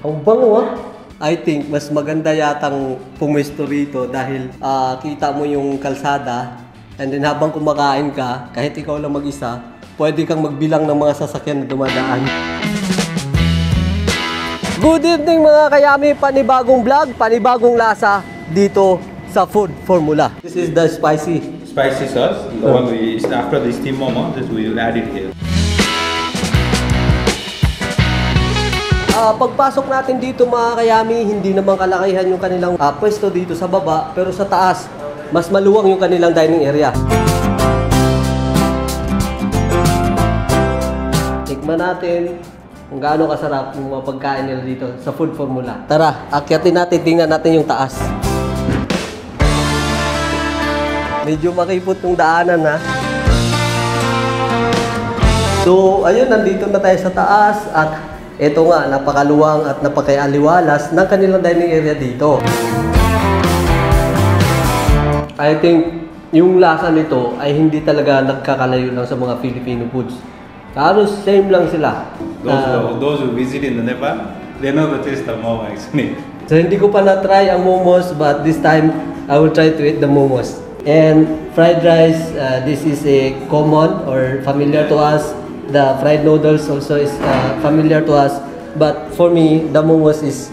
Ang bango ah. I think mas maganda yatang pumesto rito dahil kita mo yung kalsada and then habang kumakain ka, kahit ikaw lang mag-isa, pwede kang magbilang ng mga sasakyan na dumadaan. Good evening mga kayami, panibagong vlog, panibagong lasa dito sa Food Formula. This is the spicy sauce, the one we after the steam momo, this we will add it here. Pagpasok natin dito mga kayami, hindi naman kalakihan yung kanilang pwesto dito sa baba, pero sa taas, mas maluwang yung kanilang dining area. Tikman natin kung gaano kasarap yung mga pagkain nila dito sa Food Formula. Tara, akyatin natin, tingnan natin yung taas. Medyo makipot yung daanan ha. So, ayun, nandito na tayo sa taas at ito nga, napakaluwang at napakaliwalas ng kanilang dining area dito. I think yung lasa nito ay hindi talaga nagkakalayo lang sa mga Filipino foods. Halos same lang sila. Those who visit in the Nepal, they know the taste of momo actually. So hindi ko pa na-try ang momos, but this time I will try to eat the momos. And fried rice, this is a common or familiar to us. The fried noodles also is familiar to us, but for me, the momos is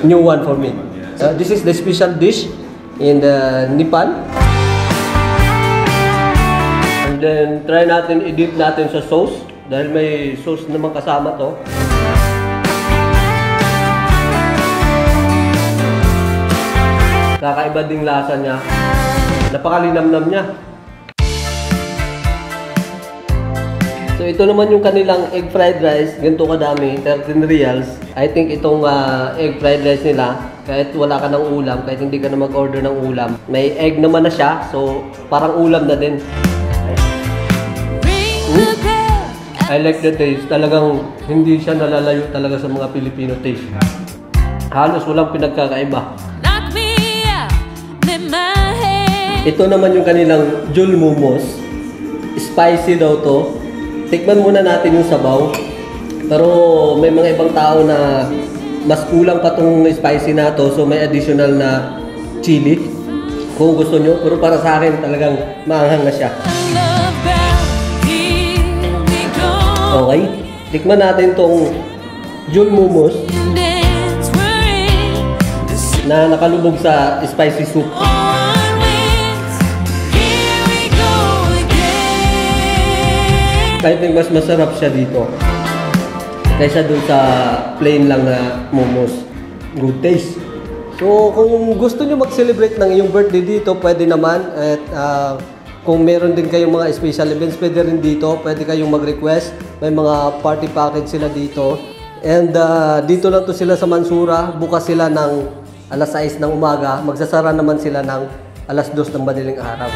new one for me. This is the special dish in the Nepal. And then try natin i-dip natin sa sauce dahil may sauce naman kasama to. Kakaiba ding lasa niya. Napakalinamnam niya. So ito naman yung kanilang egg fried rice, ganito kadami, 13 reals. I think itong egg fried rice nila, kahit wala ka ng ulam, kahit hindi ka na mag-order ng ulam, may egg naman na siya, so parang ulam na din. I like the taste, talagang hindi siya nalalayo talaga sa mga Filipino taste. Halos walang pinagkakaiba. Ito naman yung kanilang jul momos, spicy daw to. Tikman muna natin yung sabaw. Pero may mga ibang tao na mas kulang pa tong spicy na to, so may additional na chili kung gusto nyo. Pero para sa akin talagang maanghang na siya. Okay, tikman natin tong jul momos na nakalubog sa spicy soup. I think mas masarap siya dito kaysa dun sa plain lang na momos. Good taste. So kung gusto nyo mag-celebrate ng iyong birthday dito, pwede naman. At kung meron din kayong mga special events, pwede rin dito. Pwede kayong mag-request. May mga party package sila dito. And dito lang to sila sa Mansura. Bukas sila ng alas 6 ng umaga. Magsasara naman sila ng alas 2 ng madaling araw.